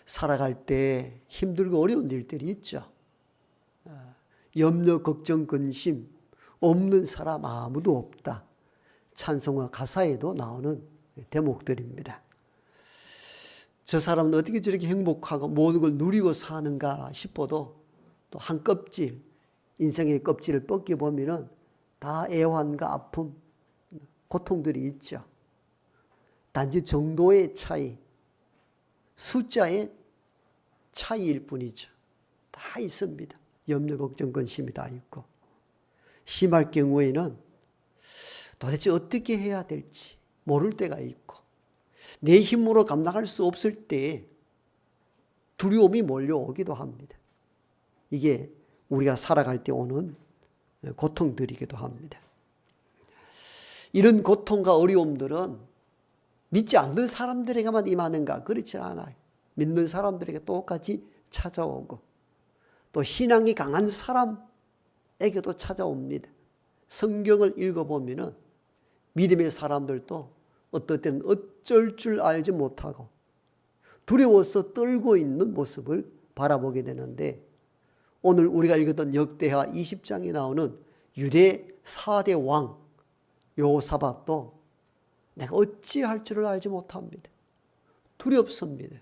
살아갈 때 힘들고 어려운 일들이 있죠. 염려, 걱정, 근심 없는 사람 아무도 없다. 찬송가 가사에도 나오는 대목들입니다. 저 사람은 어떻게 저렇게 행복하고 모든 걸 누리고 사는가 싶어도 또 한 껍질, 인생의 껍질을 벗겨보면 다 애환과 아픔, 고통들이 있죠. 단지 정도의 차이, 숫자의 차이일 뿐이죠. 다 있습니다. 염려, 걱정, 근심이 다 있고. 심할 경우에는 도대체 어떻게 해야 될지 모를 때가 있고, 내 힘으로 감당할 수 없을 때 두려움이 몰려오기도 합니다. 이게 우리가 살아갈 때 오는 고통들이기도 합니다. 이런 고통과 어려움들은 믿지 않는 사람들에게만 임하는가? 그렇지 않아요. 믿는 사람들에게 똑같이 찾아오고 또 신앙이 강한 사람에게도 찾아옵니다. 성경을 읽어보면 믿음의 사람들도 어떨 때는 어쩔 줄 알지 못하고 두려워서 떨고 있는 모습을 바라보게 되는데, 오늘 우리가 읽었던 역대하 20장에 나오는 유대 4대 왕 여호사밧도 내가 어찌할 줄을 알지 못합니다. 두렵습니다.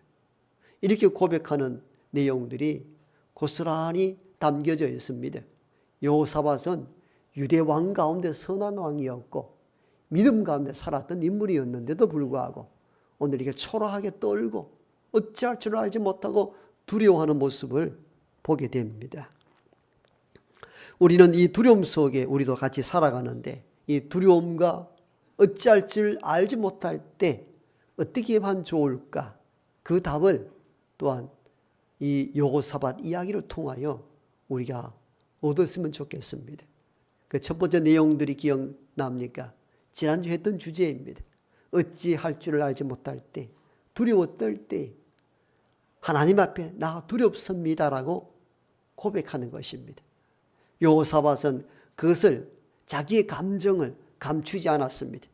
이렇게 고백하는 내용들이 고스란히 담겨져 있습니다. 여호사밧은 유대 왕 가운데 선한 왕이었고 믿음 가운데 살았던 인물이었는데도 불구하고 오늘 이렇게 초라하게 떨고 어찌할 줄을 알지 못하고 두려워하는 모습을 보게 됩니다. 우리는 이 두려움 속에 우리도 같이 살아가는데, 이 두려움과 어찌할 줄 알지 못할 때 어떻게 하면 좋을까? 그 답을 또한 이 여호사밧 이야기를 통하여 우리가 얻었으면 좋겠습니다. 그 첫 번째 내용들이 기억납니까? 지난주 했던 주제입니다. 어찌할 줄을 알지 못할 때, 두려워 떨 때 하나님 앞에 나 두렵습니다라고 고백하는 것입니다. 여호사밧은 그것을, 자기의 감정을 감추지 않았습니다.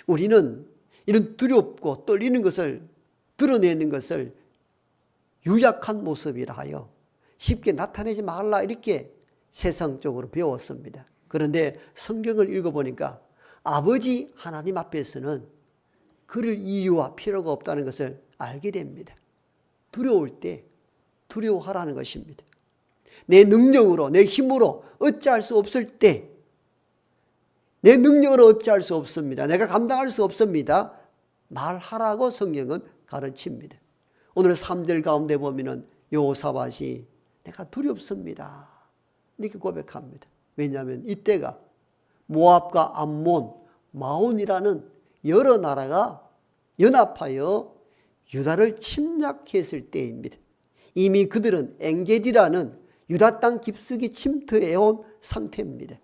우리는 이런 두렵고 떨리는 것을 드러내는 것을 유약한 모습이라 하여 쉽게 나타내지 말라 이렇게 세상적으로 배웠습니다. 그런데 성경을 읽어보니까 아버지 하나님 앞에서는 그럴 이유와 필요가 없다는 것을 알게 됩니다. 두려울 때 두려워하라는 것입니다. 내 능력으로, 내 힘으로 어찌할 수 없을 때, 내 능력으로 어찌할 수 없습니다. 내가 감당할 수 없습니다. 말하라고 성경은 가르칩니다. 오늘 3절 가운데 보면은 여호사밧이 내가 두렵습니다 이렇게 고백합니다. 왜냐하면 이때가 모압과 암몬, 마온이라는 여러 나라가 연합하여 유다를 침략했을 때입니다. 이미 그들은 엔게디라는 유다 땅 깊숙이 침투해온 상태입니다.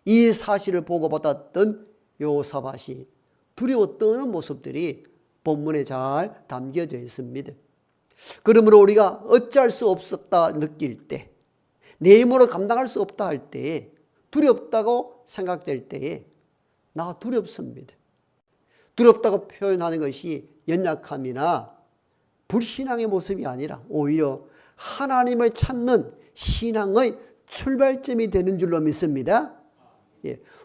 이 사실을 보고받았던 여호사밧이 두려워 떠는 모습들이 본문에 잘 담겨져 있습니다. 그러므로 우리가 어찌할 수 없었다 느낄 때, 내 힘으로 감당할 수 없다 할 때에, 두렵다고 생각될 때에 나 두렵습니다. 두렵다고 표현하는 것이 연약함이나 불신앙의 모습이 아니라 오히려 하나님을 찾는 신앙의 출발점이 되는 줄로 믿습니다.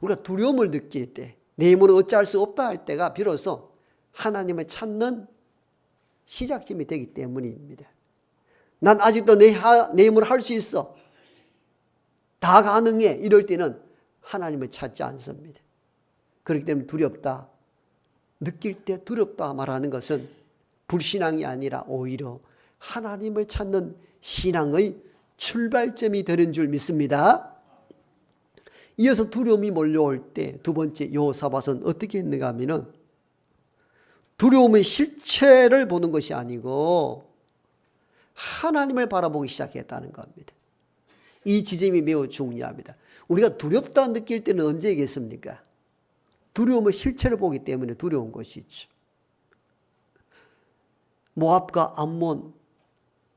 우리가 두려움을 느낄 때, 내 힘으로 어찌할 수 없다 할 때가 비로소 하나님을 찾는 시작점이 되기 때문입니다. 난 아직도 내 힘으로 할 수 있어, 다 가능해, 이럴 때는 하나님을 찾지 않습니다. 그렇기 때문에 두렵다 느낄 때 두렵다 말하는 것은 불신앙이 아니라 오히려 하나님을 찾는 신앙의 출발점이 되는 줄 믿습니다. 이어서 두려움이 몰려올 때 두 번째 여호사밧은 어떻게 했는가 하면은 두려움의 실체를 보는 것이 아니고 하나님을 바라보기 시작했다는 겁니다. 이 지점이 매우 중요합니다. 우리가 두렵다 느낄 때는 언제겠습니까? 두려움의 실체를 보기 때문에 두려운 것이죠. 모압과 암몬,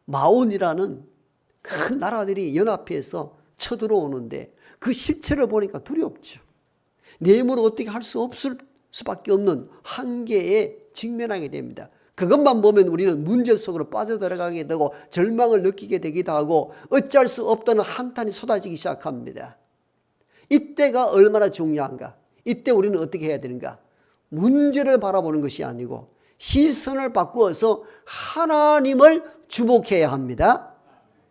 마온이라는 큰 나라들이 연합해서 쳐들어오는데 그 실체를 보니까 두렵죠. 내 힘으로 어떻게 할 수 없을 수밖에 없는 한계에 직면하게 됩니다. 그것만 보면 우리는 문제 속으로 빠져들어가게 되고 절망을 느끼게 되기도 하고 어찌할 수 없다는 한탄이 쏟아지기 시작합니다. 이때가 얼마나 중요한가? 이때 우리는 어떻게 해야 되는가? 문제를 바라보는 것이 아니고 시선을 바꾸어서 하나님을 주목해야 합니다.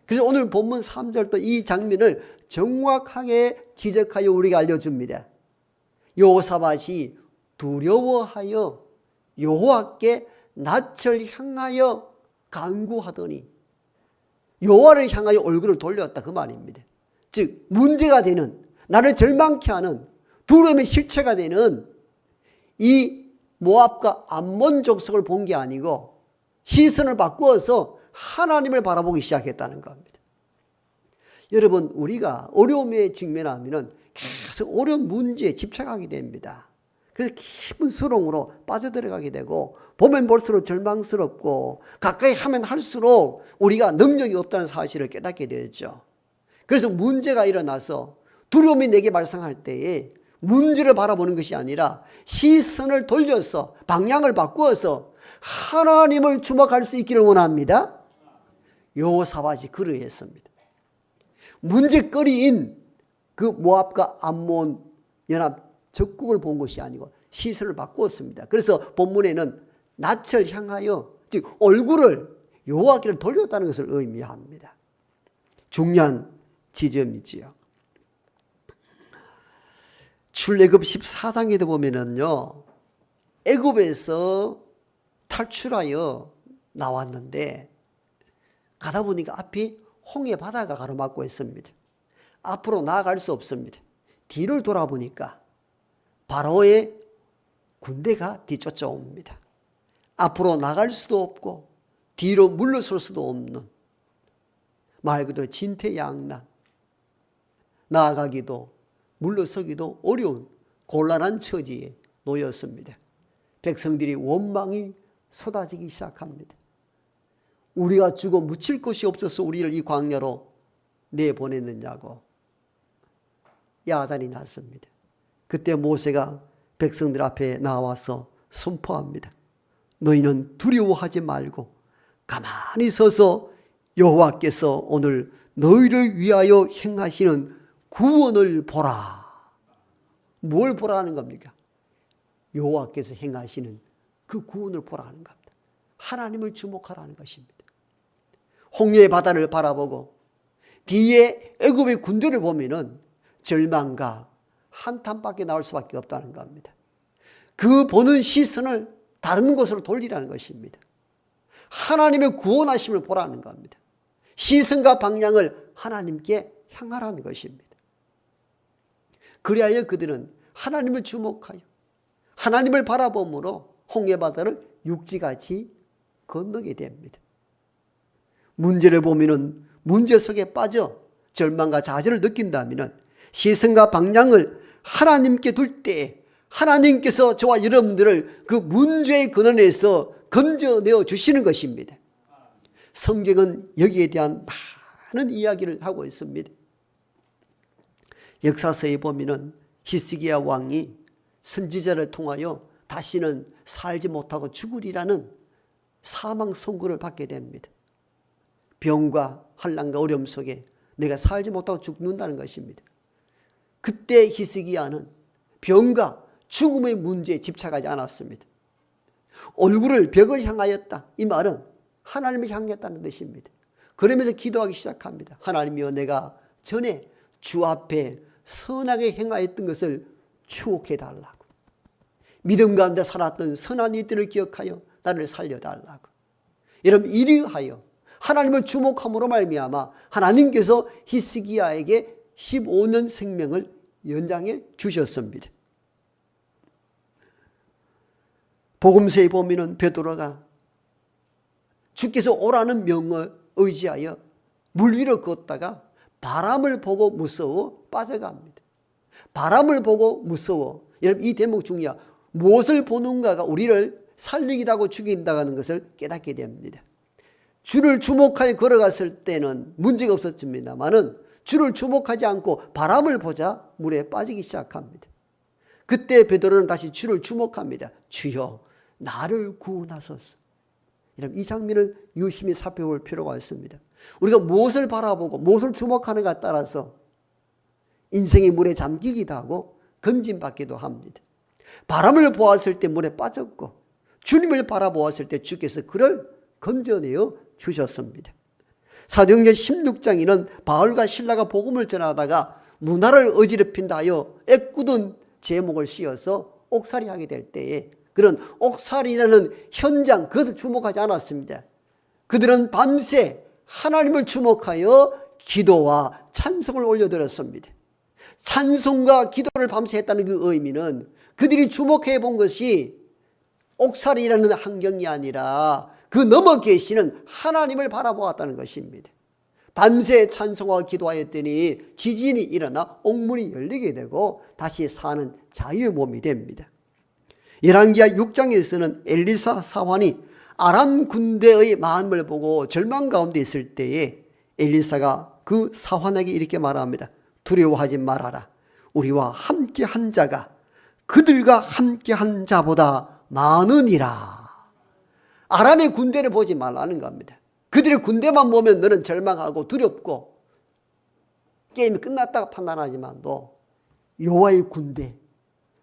그래서 오늘 본문 3절도 이 장면을 정확하게 지적하여 우리가 알려줍니다. 여호사밧이 두려워하여 여호와께 낯을 향하여 간구하더니 여호와를 향하여 얼굴을 돌렸다 그 말입니다. 즉 문제가 되는, 나를 절망케 하는 두려움의 실체가 되는 이 모압과 암몬 족속을 본 게 아니고 시선을 바꾸어서 하나님을 바라보기 시작했다는 겁니다. 여러분, 우리가 어려움에 직면하면 계속 어려운 문제에 집착하게 됩니다. 그래서 깊은 수렁으로 빠져들어가게 되고 보면 볼수록 절망스럽고 가까이 하면 할수록 우리가 능력이 없다는 사실을 깨닫게 되죠. 그래서 문제가 일어나서 두려움이 내게 발생할 때에 문제를 바라보는 것이 아니라 시선을 돌려서 방향을 바꾸어서 하나님을 주목할 수 있기를 원합니다. 여호사밧이 그러했습니다. 문제거리인 그 모압과 암몬 연합 적국을 본 것이 아니고 시선을 바꾸었습니다. 그래서 본문에는 낯을 향하여, 즉 얼굴을 여호와께로 돌렸다는 것을 의미합니다. 중요한 지점이지요. 출애굽 14장에도 보면은요, 애굽에서 탈출하여 나왔는데 가다 보니까 앞이 홍해 바다가 가로막고 있습니다. 앞으로 나아갈 수 없습니다. 뒤를 돌아보니까 바로의 군대가 뒤쫓아옵니다. 앞으로 나갈 수도 없고 뒤로 물러설 수도 없는, 말 그대로 진퇴양난, 나아가기도 물러서기도 어려운 곤란한 처지에 놓였습니다. 백성들이 원망이 쏟아지기 시작합니다. 우리가 죽어 묻힐 곳이 없어서 우리를 이 광야로 내보냈느냐고 야단이 났습니다. 그때 모세가 백성들 앞에 나와서 선포합니다. 너희는 두려워하지 말고 가만히 서서 여호와께서 오늘 너희를 위하여 행하시는 구원을 보라. 뭘 보라는 겁니까? 여호와께서 행하시는 그 구원을 보라는 겁니다. 하나님을 주목하라는 것입니다. 홍해의 바다를 바라보고 뒤에 애굽의 군대를 보면은 절망과 한탄밖에 나올 수밖에 없다는 겁니다. 그 보는 시선을 다른 곳으로 돌리라는 것입니다. 하나님의 구원하심을 보라는 겁니다. 시선과 방향을 하나님께 향하라는 것입니다. 그리하여 그들은 하나님을 주목하여 하나님을 바라봄으로 홍해바다를 육지같이 건너게 됩니다. 문제를 보면은 문제 속에 빠져 절망과 좌절을 느낀다면 시선과 방향을 하나님께 둘 때 하나님께서 저와 여러분들을 그 문제의 근원에서 건져내어 주시는 것입니다. 성경은 여기에 대한 많은 이야기를 하고 있습니다. 역사서에 보면은 히스기야 왕이 선지자를 통하여 다시는 살지 못하고 죽으리라는 사망 선고를 받게 됩니다. 병과 환난과 어려움 속에 내가 살지 못하고 죽는다는 것입니다. 그때 히스기야는 병과 죽음의 문제에 집착하지 않았습니다. 얼굴을 벽을 향하였다. 이 말은 하나님을 향했다는 뜻입니다. 그러면서 기도하기 시작합니다. 하나님이여, 내가 전에 주 앞에 선하게 행하였던 것을 추억해달라고. 믿음 가운데 살았던 선한 이들을 기억하여 나를 살려달라고. 여러분, 이리하여 하나님을 주목함으로 말미암아 하나님께서 히스기야에게 15년 생명을 연장해 주셨습니다. 복음서에 보면은 베드로가 주께서 오라는 명을 의지하여 물 위로 걷다가 바람을 보고 무서워 빠져갑니다. 바람을 보고 무서워. 여러분, 이 대목 중요해요. 무엇을 보는가가 우리를 살리기도 하고 죽인다는 것을 깨닫게 됩니다. 주를 주목하여 걸어갔을 때는 문제가 없었습니다만은 주를 주목하지 않고 바람을 보자 물에 빠지기 시작합니다. 그때 베드로는 다시 주를 주목합니다. 주여, 나를 구원하소서. 이 장면을 유심히 살펴볼 필요가 있습니다. 우리가 무엇을 바라보고 무엇을 주목하는가에 따라서 인생이 물에 잠기기도 하고 건짐받기도 합니다. 바람을 보았을 때 물에 빠졌고 주님을 바라보았을 때 주께서 그를 건져내어 주셨습니다. 사도행전 16장에는 바울과 실라가 복음을 전하다가 문화를 어지럽힌다 하여 애꿎은 제목을 씌어서 옥살이하게 될 때에 그런 옥살이라는 현장, 그것을 주목하지 않았습니다. 그들은 밤새 하나님을 주목하여 기도와 찬송을 올려드렸습니다. 찬송과 기도를 밤새 했다는 그 의미는 그들이 주목해 본 것이 옥살이라는 환경이 아니라 그 넘어 계시는 하나님을 바라보았다는 것입니다. 밤새 찬송과 기도하였더니 지진이 일어나 옥문이 열리게 되고 다시 사는 자유의 몸이 됩니다. 열왕기하 6장에서는 엘리사 사환이 아람 군대의 많음을 보고 절망 가운데 있을 때에 엘리사가 그 사환에게 이렇게 말합니다. 두려워하지 말아라. 우리와 함께 한 자가 그들과 함께 한 자보다 많으니라. 아람의 군대를 보지 말라는 겁니다. 그들의 군대만 보면 너는 절망하고 두렵고 게임이 끝났다고 판단하지만도 여호와의 군대,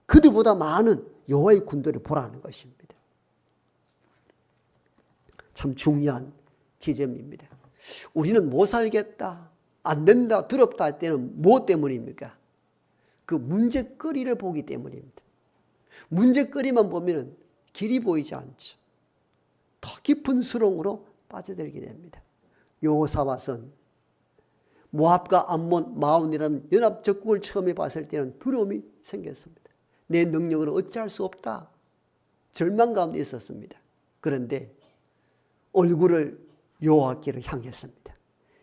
그들보다 많은 여호와의 군대를 보라는 것입니다. 참 중요한 지점입니다. 우리는 못 살겠다, 안 된다, 두렵다 할 때는 무엇 때문입니까? 그 문제거리를 보기 때문입니다. 문제거리만 보면 길이 보이지 않죠. 더 깊은 수렁으로 빠져들게 됩니다. 여호사밧은 모압과 암몬, 마온이라는 연합 적국을 처음 해봤을 때는 두려움이 생겼습니다. 내 능력으로 어찌할 수 없다. 절망 가운데 있었습니다. 그런데 얼굴을 여호와께로 향했습니다.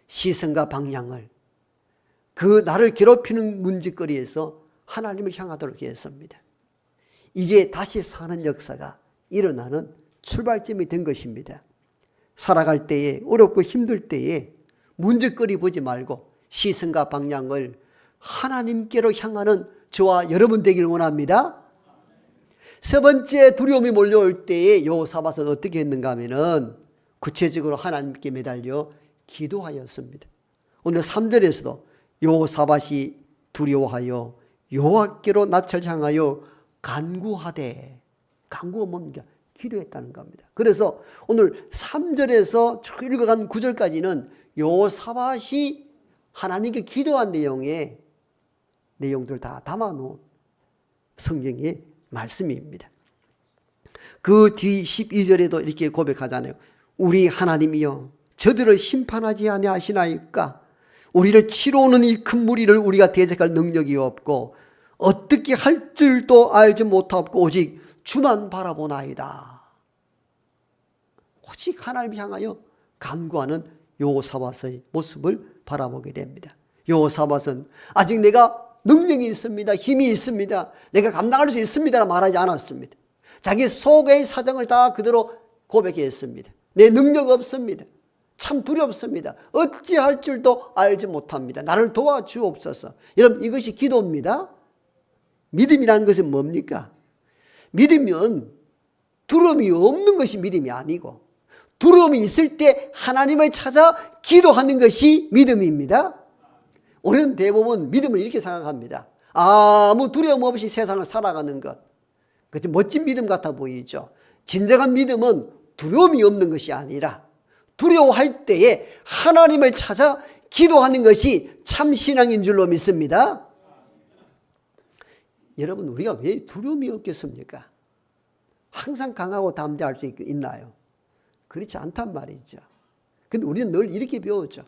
시선과 방향을 그 나를 괴롭히는 문제거리에서 하나님을 향하도록 했습니다. 이게 다시 사는 역사가 일어나는 출발점이 된 것입니다. 살아갈 때에, 어렵고 힘들 때에 문제거리 보지 말고 시선과 방향을 하나님께로 향하는 저와 여러분 되기를 원합니다. 세 번째, 두려움이 몰려올 때에 여호사밧은 어떻게 했는가 하면은 구체적으로 하나님께 매달려 기도하였습니다. 오늘 3절에서도 여호사밧이 두려워하여 여호와께로 낯을 향하여 간구하되, 간구가 뭡니까? 기도했다는 겁니다. 그래서 오늘 3절에서 쭉 읽어간 9절까지는 여호사밧이 하나님께 기도한 내용의 내용들 다 담아놓은 성경의 말씀입니다. 그 뒤 12절에도 이렇게 고백하잖아요. 우리 하나님이여 저들을 심판하지 아니하시나이까? 우리를 치러 오는 이 큰 무리를 우리가 대적할 능력이 없고 어떻게 할 줄도 알지 못하고 오직 주만 바라보나이다. 오직 하나님을 향하여 간구하는 여호사밧의 모습을 바라보게 됩니다. 여호사밧은 아직 내가 능력이 있습니다, 힘이 있습니다, 내가 감당할 수 있습니다 말하지 않았습니다. 자기 속의 사정을 다 그대로 고백했습니다. 내 능력 없습니다. 참 두렵습니다. 어찌할 줄도 알지 못합니다. 나를 도와주옵소서. 여러분, 이것이 기도입니다. 믿음이라는 것은 뭡니까? 믿으면 두려움이 없는 것이 믿음이 아니고 두려움이 있을 때 하나님을 찾아 기도하는 것이 믿음입니다. 우리는 대부분 믿음을 이렇게 생각합니다. 아무 두려움 없이 세상을 살아가는 것. 그것이 멋진 믿음 같아 보이죠. 진정한 믿음은 두려움이 없는 것이 아니라 두려워할 때에 하나님을 찾아 기도하는 것이 참 신앙인 줄로 믿습니다. 여러분, 우리가 왜 두려움이 없겠습니까? 항상 강하고 담대할 수 있나요? 그렇지 않단 말이죠. 근데 우리는 늘 이렇게 배웠죠.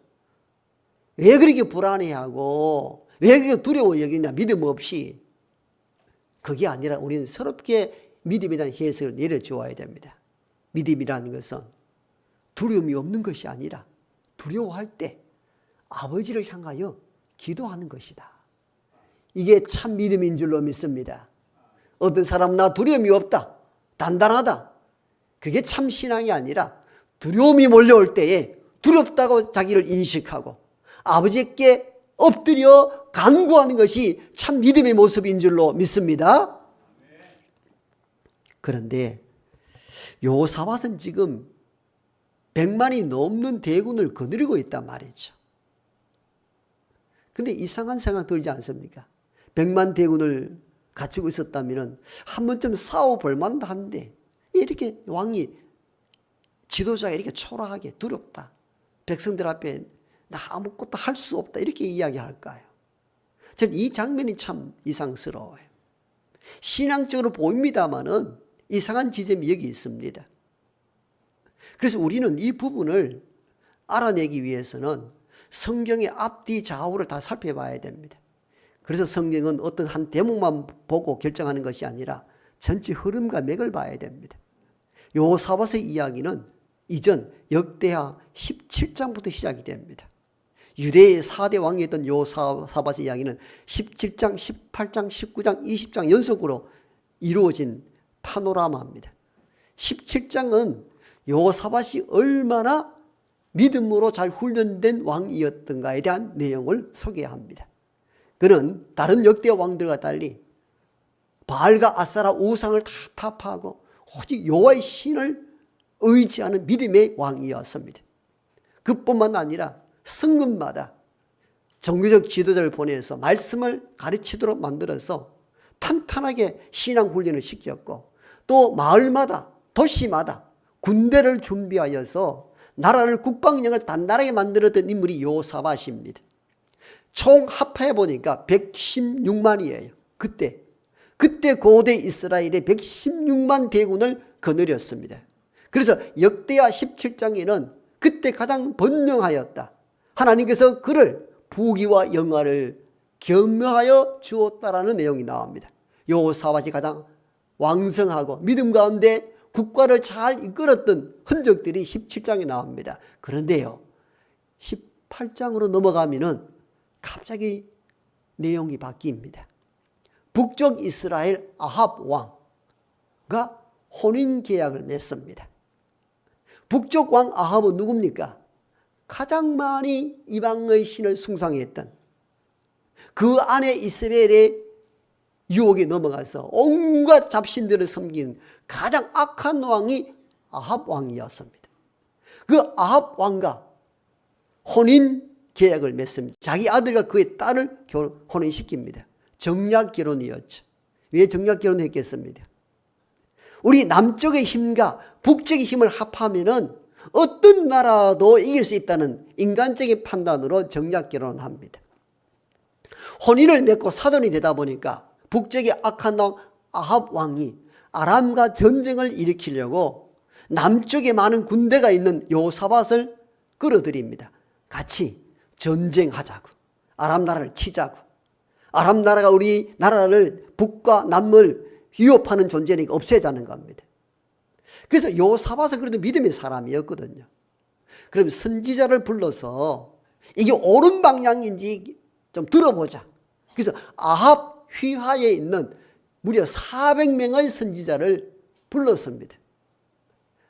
왜 그렇게 불안해하고 왜 그렇게 두려워 여기냐, 믿음 없이. 그게 아니라 우리는 새롭게 믿음에 대한 해석을 내려주어야 됩니다. 믿음이라는 것은 두려움이 없는 것이 아니라 두려워할 때 아버지를 향하여 기도하는 것이다. 이게 참 믿음인 줄로 믿습니다. 어떤 사람은 나 두려움이 없다, 단단하다. 그게 참 신앙이 아니라 두려움이 몰려올 때에 두렵다고 자기를 인식하고 아버지께 엎드려 간구하는 것이 참 믿음의 모습인 줄로 믿습니다. 그런데 여호사밧은 지금 100만이 넘는 대군을 거느리고 있단 말이죠. 근데 이상한 생각 들지 않습니까? 100만 대군을 갖추고 있었다면 한 번쯤 싸워볼 만도 한데 이렇게 왕이 지도자가 이렇게 초라하게 두렵다. 백성들 앞에 나 아무것도 할 수 없다. 이렇게 이야기할까요? 저는 이 장면이 참 이상스러워요. 신앙적으로 보입니다마는 이상한 지점이 여기 있습니다. 그래서 우리는 이 부분을 알아내기 위해서는 성경의 앞뒤 좌우를 다 살펴봐야 됩니다. 그래서 성경은 어떤 한 대목만 보고 결정하는 것이 아니라 전체 흐름과 맥을 봐야 됩니다. 여호사밧의 이야기는 이전 역대하 17장부터 시작이 됩니다. 유대의 4대 왕이었던 여호사밧의 이야기는 17장, 18장, 19장, 20장 연속으로 이루어진 파노라마입니다. 17장은 여호사밧이 얼마나 믿음으로 잘 훈련된 왕이었던가에 대한 내용을 소개합니다. 그는 다른 역대 왕들과 달리 바알과 아세라 우상을 다 타파하고 오직 여호와의 신을 의지하는 믿음의 왕이었습니다. 그뿐만 아니라 성읍마다 종교적 지도자를 보내서 말씀을 가르치도록 만들어서 탄탄하게 신앙 훈련을 시켰고 또 마을마다 도시마다 군대를 준비하여서 나라를 국방력을 단단하게 만들었던 인물이 여호사밧입니다. 총 합해 보니까 116만이에요. 그때 고대 이스라엘의 116만 대군을 거느렸습니다. 그래서 역대하 17장에는 그때 가장 번영하였다. 하나님께서 그를 부귀와 영화를 겸허하여 주었다라는 내용이 나옵니다. 여호사밧이 가장 왕성하고 믿음 가운데 국가를 잘 이끌었던 흔적들이 17장에 나옵니다. 그런데요, 18장으로 넘어가면은 갑자기 내용이 바뀝니다. 북쪽 이스라엘 아합 왕과 혼인 계약을 맺습니다. 북쪽 왕 아합은 누굽니까? 가장 많이 이방의 신을 숭상했던 그 안에 이스라엘의 유혹에 넘어가서 온갖 잡신들을 섬기는 가장 악한 왕이 아합 왕이었습니다. 그 아합 왕과 혼인 계약을 맺습니다. 자기 아들과 그의 딸을 혼인시킵니다. 정략 결혼이었죠. 왜 정략 결혼을 했겠습니까? 우리 남쪽의 힘과 북쪽의 힘을 합하면은 어떤 나라도 이길 수 있다는 인간적인 판단으로 정략 결혼을 합니다. 혼인을 맺고 사돈이 되다 보니까 북쪽의 악한 왕 아합 왕이 아람과 전쟁을 일으키려고 남쪽에 많은 군대가 있는 여호사밧을 끌어들입니다. 같이 전쟁하자고, 아람 나라를 치자고. 아람 나라가 우리 나라를 북과 남을 위협하는 존재니까 없애자는 겁니다. 그래서 여호사밧은 그래도 믿음의 사람이었거든요. 그럼 선지자를 불러서 이게 옳은 방향인지 좀 들어보자. 그래서 아합 휘하에 있는 무려 400명의 선지자를 불렀습니다.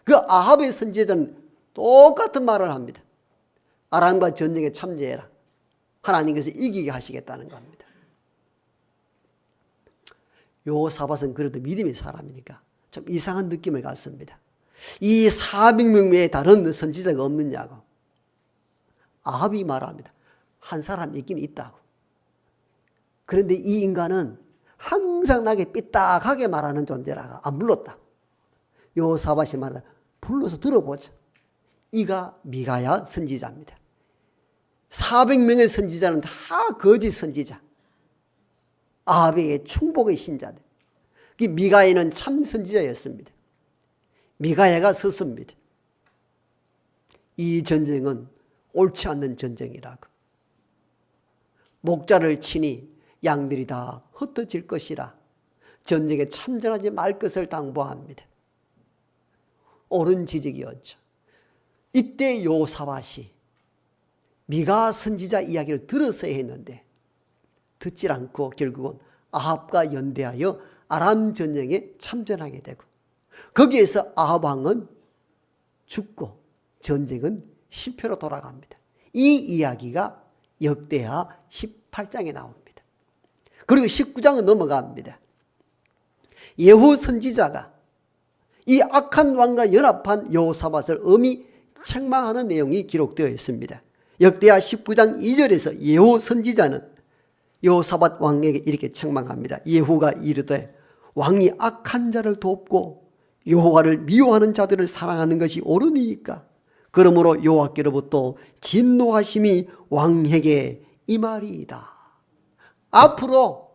그 아합의 선지자는 똑같은 말을 합니다. 아람과 전쟁에 참여해라. 하나님께서 이기게 하시겠다는 겁니다. 여호사밧은 그래도 믿음의 사람이니까 좀 이상한 느낌을 갖습니다. 이 400명 외에 다른 선지자가 없느냐고. 아합이 말합니다. 한 사람 있긴 있다고. 그런데 이 인간은 항상 나에게 삐딱하게 말하는 존재라고 안 불렀다고. 여호사밧이 말하다 불러서 들어보자. 이가 미가야 선지자입니다. 400명의 선지자는 다 거짓 선지자. 아합에게 충복의 신자들. 미가야는 참 선지자였습니다. 미가야가 섰습니다. 이 전쟁은 옳지 않는 전쟁이라고. 목자를 치니 양들이 다 흩어질 것이라 전쟁에 참전하지 말 것을 당부합니다. 옳은 지적이었죠. 이때 여호사밧이 미가 선지자 이야기를 들었어야 했는데 듣지 않고 결국은 아합과 연대하여 아람 전쟁에 참전하게 되고 거기에서 아합 왕은 죽고 전쟁은 실패로 돌아갑니다. 이 이야기가 역대하 18장에 나옵니다. 그리고 19장은 넘어갑니다. 예후 선지자가 이 악한 왕과 연합한 여호사밧을 엄히 책망하는 내용이 기록되어 있습니다. 역대하 19장 2절에서 예후 선지자는 여호사밧 왕에게 이렇게 책망합니다. 예후가 이르되 왕이 악한 자를 돕고 여호와를 미워하는 자들을 사랑하는 것이 옳으니까 그러므로 여호와께로부터 진노하심이 왕에게 임하리이다. 앞으로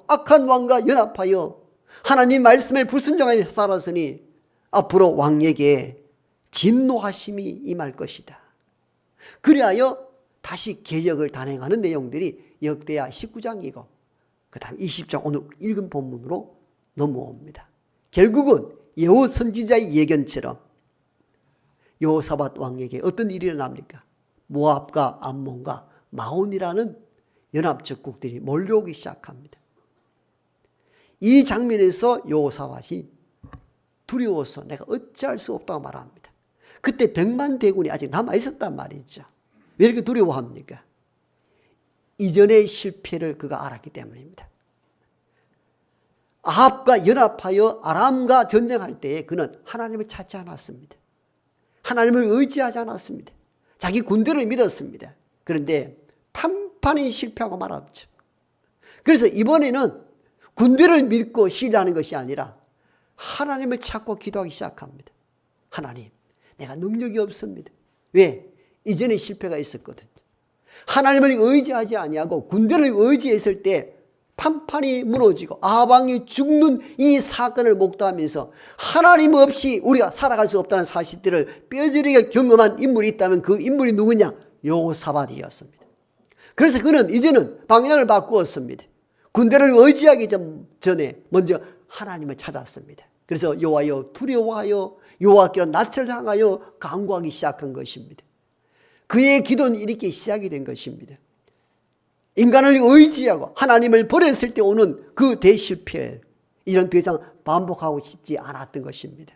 악한 왕과 연합하여 하나님 말씀에 불순종하여 살았으니 앞으로 왕에게 진노하심이 임할 것이다. 그리하여 다시 개혁을 단행하는 내용들이 역대하 19장이고 그 다음 20장 오늘 읽은 본문으로 넘어옵니다. 결국은 예후 선지자의 예견처럼 여호사밧 왕에게 어떤 일이 일어납니까? 모압과 암몬과 마온이라는 연합적국들이 몰려오기 시작합니다. 이 장면에서 여호사밧이 두려워서 내가 어찌할 수 없다고 말합니다. 그때 100만 대군이 아직 남아있었단 말이죠. 왜 이렇게 두려워합니까? 이전의 실패를 그가 알았기 때문입니다. 아합과 연합하여 아람과 전쟁할 때에 그는 하나님을 찾지 않았습니다. 하나님을 의지하지 않았습니다. 자기 군대를 믿었습니다. 그런데 판판히 실패하고 말았죠. 그래서 이번에는 군대를 믿고 신뢰하는 것이 아니라 하나님을 찾고 기도하기 시작합니다. 하나님, 내가 능력이 없습니다. 왜? 이전에 실패가 있었거든요. 하나님을 의지하지 아니하고 군대를 의지했을 때 판판이 무너지고 아방이 죽는 이 사건을 목도하면서 하나님 없이 우리가 살아갈 수 없다는 사실들을 뼈저리게 경험한 인물이 있다면 그 인물이 누구냐? 여호사밧이었습니다. 그래서 그는 이제는 방향을 바꾸었습니다. 군대를 의지하기 전에 먼저 하나님을 찾았습니다. 그래서 여호와여 두려워하여 여호와께로 낯을 향하여 간구하기 시작한 것입니다. 그의 기도는 이렇게 시작이 된 것입니다. 인간을 의지하고 하나님을 버렸을 때 오는 그 대실패, 이런 더 이상 반복하고 싶지 않았던 것입니다.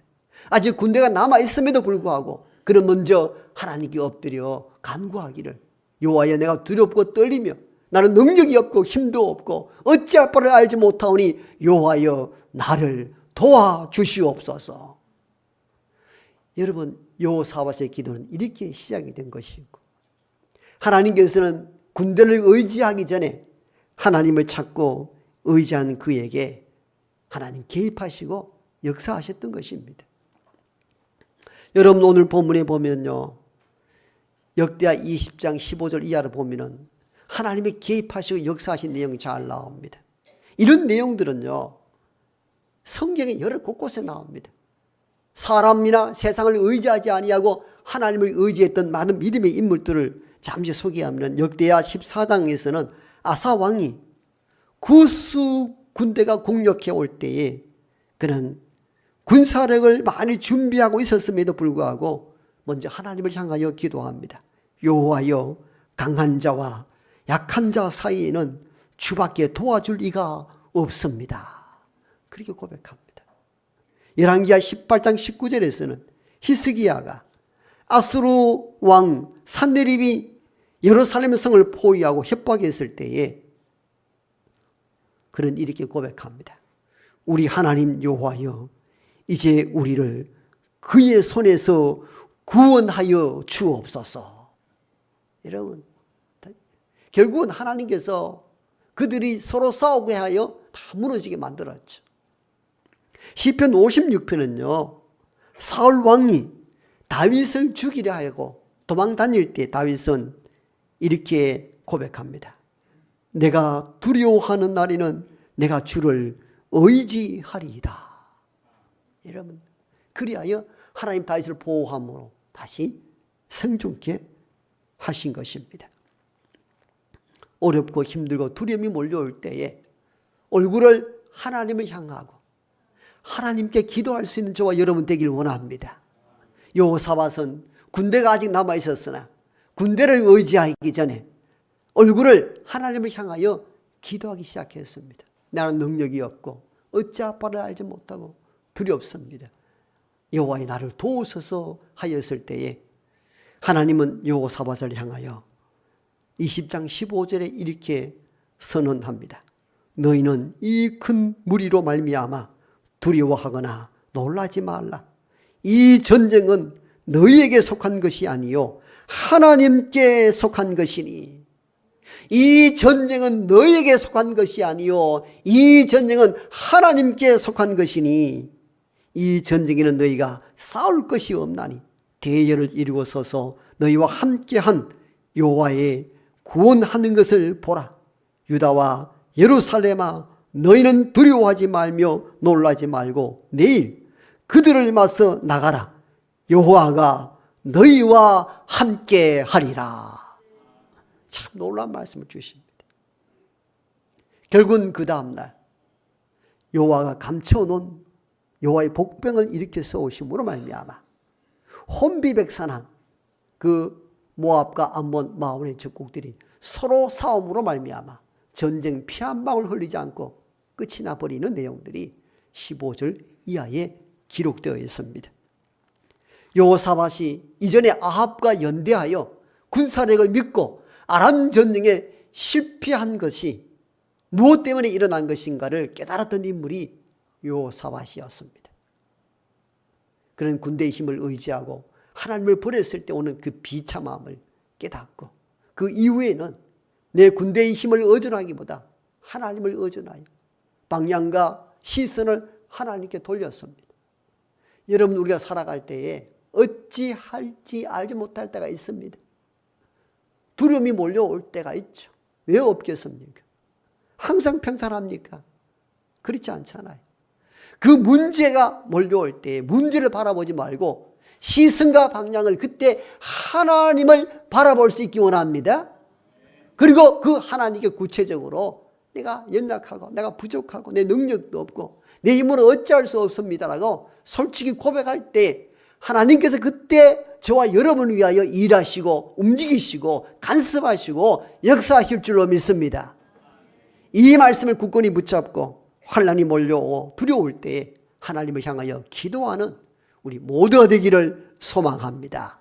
아직 군대가 남아있음에도 불구하고 그는 먼저 하나님께 엎드려 간구하기를 여호와여 내가 두렵고 떨리며 나는 능력이 없고 힘도 없고 어찌할 바를 알지 못하오니 여호와여 나를 도와주시옵소서. 여러분, 여호사밧의 기도는 이렇게 시작이 된 것이고 하나님께서는 군대를 의지하기 전에 하나님을 찾고 의지한 그에게 하나님 개입하시고 역사하셨던 것입니다. 여러분, 오늘 본문에 보면요, 역대하 20장 15절 이하를 보면은 하나님이 개입하시고 역사하신 내용이 잘 나옵니다. 이런 내용들은요, 성경의 여러 곳곳에 나옵니다. 사람이나 세상을 의지하지 아니하고 하나님을 의지했던 많은 믿음의 인물들을 잠시 소개하면 역대하 14장에서는 아사 왕이 구스 군대가 공격해 올 때에 그는 군사력을 많이 준비하고 있었음에도 불구하고 먼저 하나님을 향하여 기도합니다. 여호와여 강한 자와 약한 자 사이에는 주밖에 도와줄 이가 없습니다. 그렇게 고백합니다. 열왕기하 18장 19절에서는 히스기야가 아수르 왕 산헤립이 예루살렘 성을 포위하고 협박했을 때에 그는 이렇게 고백합니다. 우리 하나님 여호와여 이제 우리를 그의 손에서 구원하여 주옵소서. 여러분, 결국은 하나님께서 그들이 서로 싸우게 하여 다 무너지게 만들었죠. 시편 56편은요, 사울 왕이 다윗을 죽이려 하고 도망 다닐 때 다윗은 이렇게 고백합니다. 내가 두려워하는 날에는 내가 주를 의지하리이다. 여러분, 그리하여 하나님 다윗을 보호함으로 다시 생존케 하신 것입니다. 어렵고 힘들고 두려움이 몰려올 때에 얼굴을 하나님을 향하고 하나님께 기도할 수 있는 저와 여러분 되길 원합니다. 여호사밧은 군대가 아직 남아있었으나 군대를 의지하기 전에 얼굴을 하나님을 향하여 기도하기 시작했습니다. 나는 능력이 없고 어찌할 바를 알지 못하고 두렵습니다. 여호와의 나를 도우소서 하였을 때에 하나님은 여호사밧을 향하여 20장 15절에 이렇게 선언합니다. 너희는 이 큰 무리로 말미암아 두려워하거나 놀라지 말라. 이 전쟁은 너희에게 속한 것이 아니요 하나님께 속한 것이니. 이 전쟁은 너희에게 속한 것이 아니요 이 전쟁은 하나님께 속한 것이니 이 전쟁에는 너희가 싸울 것이 없나니 대열을 이루고 서서 너희와 함께한 여호와의 구원하는 것을 보라. 유다와 예루살렘아 너희는 두려워하지 말며 놀라지 말고 내일 그들을 맞서 나가라. 여호와가 너희와 함께 하리라. 참 놀라운 말씀을 주십니다. 결국은 그 다음날 여호와가 감춰놓은 여호와의 복병을 일으켜 세우심으로 말미암아 혼비백산한 그 모압과 암몬 마온의 적국들이 서로 싸움으로 말미암아 전쟁 피 한 방울 흘리지 않고 끝이 나버리는 내용들이 15절 이하에 기록되어 있습니다. 여호사밧이 이전에 아합과 연대하여 군사력을 믿고 아람 전쟁에 실패한 것이 무엇 때문에 일어난 것인가를 깨달았던 인물이 여호사밧이었습니다. 그런 군대의 힘을 의지하고 하나님을 버렸을 때 오는 그 비참함을 깨닫고 그 이후에는 내 군대의 힘을 의존하기보다 하나님을 의존하여 방향과 시선을 하나님께 돌렸습니다. 여러분, 우리가 살아갈 때에 어찌할지 알지 못할 때가 있습니다. 두려움이 몰려올 때가 있죠. 왜 없겠습니까? 항상 평탄합니까? 그렇지 않잖아요. 그 문제가 몰려올 때 문제를 바라보지 말고 시선과 방향을 그때 하나님을 바라볼 수 있기 원합니다. 그리고 그 하나님께 구체적으로 내가 연약하고 내가 부족하고 내 능력도 없고 내 힘으로 어찌할 수 없습니다라고 솔직히 고백할 때 하나님께서 그때 저와 여러분을 위하여 일하시고 움직이시고 간섭하시고 역사하실 줄로 믿습니다. 이 말씀을 굳건히 붙잡고 환난이 몰려오고 두려울 때에 하나님을 향하여 기도하는 우리 모두가 되기를 소망합니다.